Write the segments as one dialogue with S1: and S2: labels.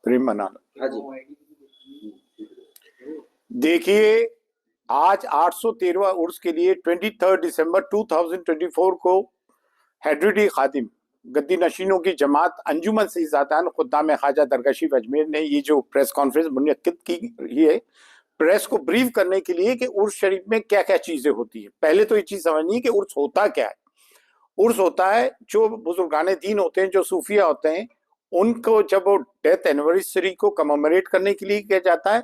S1: प्रेम मनाना।
S2: हाँ जी।
S1: देखिए, आज 813वां उर्स के लिए 23 दिसंबर 2024 को हैदरी खादिम गद्दी नशीनों की जमात अंजुमन सईदातान खुद्दाम ख्वाजा दरगाह शरीफ अजमेर ने ये जो प्रेस कॉन्फ्रेंस मुनक्किद की है प्रेस को ब्रीफ करने के लिए कि उर्स शरीफ में क्या क्या चीजें होती है। पहले तो ये चीज समझनी है कि उर्स होता क्या है। उर्स होता है जो बुजुर्गान दीन होते हैं, जो सूफिया होते हैं, उनको जब वो डेथ एनिवर्सरी को कमेमोरेट करने के लिए किया जाता है,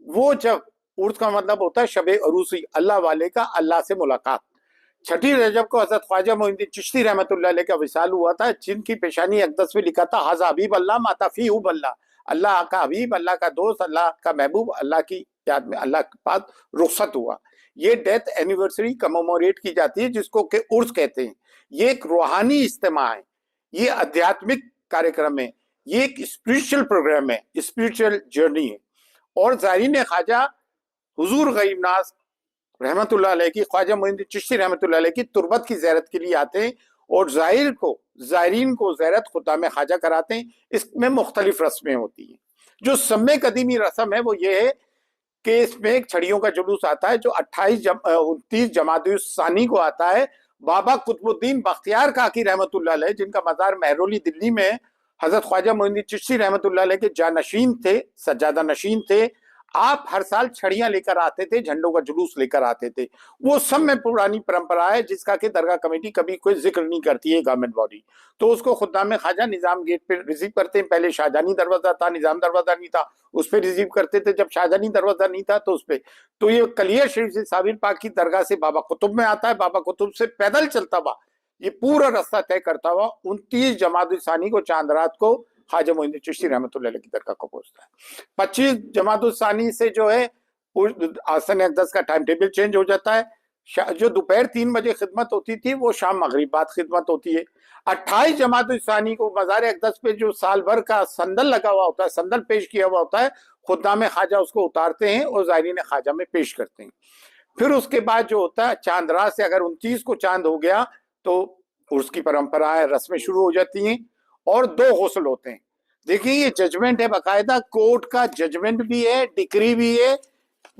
S1: वो जब उर्स का मतलब होता है शब अरूसी, अल्लाह वाले का अल्लाह से मुलाकात। छठी रजब को हजरत ख्वाजा मोइनुद्दीन चिश्ती रहमतुल्लाह अलैह का विसाल हुआ था, जिनकी पेशानी अक़दस में लिखा था हाज़ा हबीब अल्लाह माता फी हुब अल्लाह, अल्लाह का हबीब, अल्लाह का दोस्त, अल्लाह का महबूब, अल्लाह की याद में अल्लाह के पास रुखसत हुआ। ये डेथ एनिवर्सरी कमेमोरेट की जाती है, जिसको के उर्स कहते हैं। ये एक रूहानी इज्तिमा है, ये आध्यात्मिक कार्यक्रम है, ये एक स्पिरिचुअल प्रोग्राम है, स्पिरिचुअल जर्नी है। और ज़ायरीन ख्वाजा हुजूर गरीब नाज रहमतुल्लाह अलैह की, ख्वाजा मोइनुद्दीन चिश्ती रहमतुल्लाह अलैह की तुरबत की ज़ियारत के लिए आते हैं और ज़ायरीन को ज़ियारत खुद्दाम ख्वाजा कराते हैं। इसमें मुख्तलिफ रस्में होती हैं। जो सम्मे कदीमी रस्म है वो ये है कि इसमें एक छड़ियों का जुलूस आता है जो 29 जमात-उस-सानी को आता है। बाबा कुतुबुद्दीन बख्तियार काकी रहमतुल्लाह अलैह, जिनका मज़ार महरौली दिल्ली में है, हजरत ख्वाजा मोइनुद्दीन चिश्ती रहमतुल्लाह अलैह के जानशीन थे, सज्जादा नशीन थे। आप हर साल छड़ियां लेकर आते थे, झंडों का जुलूस लेकर आते थे। वो सब में पुरानी परंपरा है, जिसका कि दरगाह कमेटी कभी कोई जिक्र नहीं करती है, गवर्नमेंट बॉडी। तो उसको खुद्दाम ख्वाजा निजाम गेट पे रिसीव करते हैं। पहले शाहजहानी दरवाजा था, निजाम दरवाजा नहीं था, उस पर रिसीव करते थे। जब शाहजहानी दरवाजा नहीं था तो उस पर, तो ये कलियर शरीफ से साबिर पाक की दरगाह से बाबा कुतुब में आता है, बाबा कुतुब से पैदल चलता हुआ ये पूरा रास्ता तय करता हुआ 29 जमात-उस-सानी को चांद रात को ख्वाजा मोइनुद्दीन चिश्ती रहमतुल्लाह अलैह की दरगाह को पहुंचता है। 25 जमात-उस-सानी से जो है आसन अक़दस का टाइम टेबल चेंज हो जाता है। जो दोपहर 3 बजे खिदमत होती थी वो शाम मगरिब बाद खिदमत होती है। 28 जमात-उस-सानी को मज़ार अक़दस पे जो साल भर का संदल लगा हुआ होता है, संदल पेश किया हुआ होता है, खुद्दाम ख्वाजा उसको उतारते हैं और ज़ायरीन ख्वाजा में पेश करते हैं। फिर उसके बाद जो होता है, चांद रात से अगर 29 को चांद हो गया तो उर्स की परंपराएं रस्में शुरू हो जाती हैं और 2 गुस्ल होते हैं। देखिए, ये जजमेंट है, बाकायदा कोर्ट का जजमेंट भी है, डिक्री भी है,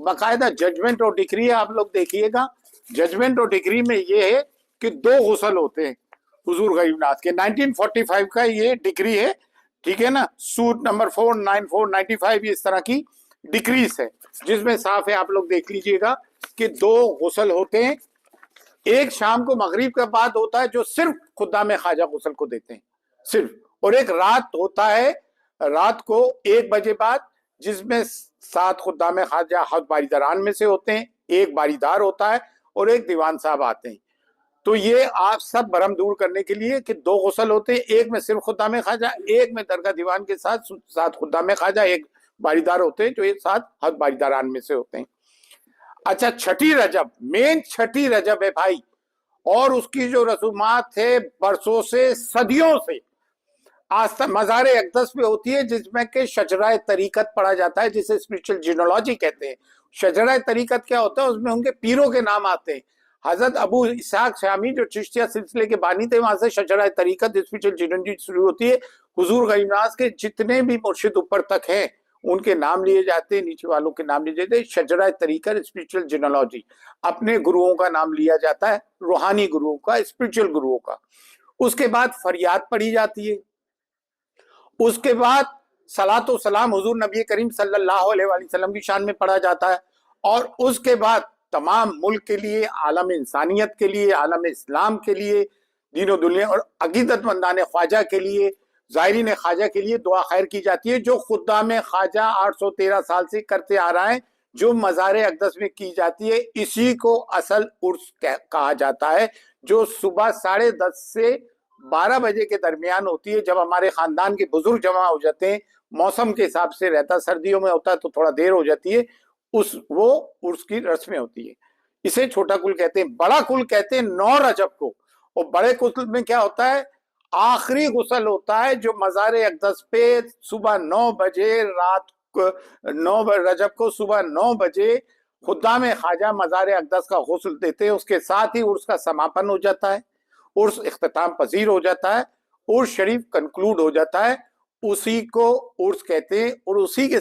S1: बाकायदा जजमेंट और डिक्री है। आप लोग देखिएगा, जजमेंट और डिक्री में ये है कि 2 गुस्ल होते हैं हुजूर गरीब नाज के। 1945 का ये डिक्री है, ठीक है ना, सूट नंबर 49495, इस तरह की डिक्रीज है, जिसमें साफ है, आप लोग देख लीजिएगा कि 2 गुस्ल होते हैं। एक शाम को मगरिब के बाद होता है, जो सिर्फ खुद्दाम ख्वाजा गुस्ल को देते हैं सिर्फ, और एक रात होता है, रात को 1 बजे बाद, जिसमें 7 खुद्दाम ख्वाजा हद बारीदारान में से होते हैं, एक बारीदार होता है और एक दीवान साहब आते हैं। तो ये आप सब भरम दूर करने के लिए कि 2 गुस्ल होते हैं, एक में सिर्फ खुद्दाम ख्वाजा, एक में दरगाह दीवान के साथ 7 खुद्दाम ख्वाजा, एक बारीदार होते हैं, जो एक साथ हद बारीदारान में से होते हैं। अच्छा, छठी रजब, मेन छठी रजब है भाई, और उसकी जो रसूमात है बरसों से, सदियों से आज तक मज़ार अक़दस पे होती है, जिसमें के शजरा तरीकत पढ़ा जाता है, जिसे स्पिरिचुअल जिनोलॉजी कहते हैं। शजरा तरीकत क्या होता है, उसमें उनके पीरों के नाम आते हैं। हजरत अबू इसहाक शामी जो चिश्तिया सिलसिले के बानी थे, वहां से शजरा तरीकत स्पिरिचुअल जिनोलॉजी शुरू होती है। हुजूर गरीब नाज के जितने भी मुर्शिद ऊपर तक हैं उनके नाम लिए जाते हैं, नीचे वालों के नाम लिए जाते हैं। शजरा तरीकत स्पिरिचुअल जिनोलॉजी, अपने गुरुओं का नाम लिया जाता है, रूहानी गुरुओं का, स्पिरिचुअल गुरुओं का। उसके बाद फरियाद पढ़ी जाती है, उसके बाद सलातो सलाम हुजूर नबी करीम सल्लल्लाहु अलैहि वसल्लम की शान में पढ़ा जाता है, और उसके बाद तमाम मुल्क के लिए, आलम इंसानियत के लिए, आलम इस्लाम के लिए, दीनो दुनिया और अकीदतमंदान ख्वाजा के लिए, ज़ायरीन ख्वाजा के लिए दुआ खैर की जाती है, जो खुद्दाम ख्वाजा 813 साल से करते आ रहा है, जो मज़ार अक़दस में की जाती है। इसी को असल उर्स कहा जाता है, जो सुबह 10:30 से 12 बजे के दरमियान होती है, जब हमारे खानदान के बुजुर्ग जमा हो जाते हैं। मौसम के हिसाब से रहता, सर्दियों में होता है तो थोड़ा देर हो जाती है। वो उर्स की रस्में होती है। इसे छोटा कुल कहते हैं। बड़ा कुल कहते हैं 9 रजब को, और बड़े कुल में क्या होता है, आखिरी गुस्ल होता है, जो मज़ार अक़दस पे सुबह 9 बजे, रात को 9 रजब को सुबह 9 बजे खुद्दाम ख्वाजा मज़ार अक़दस का गुस्ल देते हैं। उसके साथ ही उर्स का समापन हो जाता है, उर्स इख्तिताम पजीर हो जाता है, उर्स शरीफ कंक्लूड हो जाता है। उसी को उर्स कहते हैं और उसी के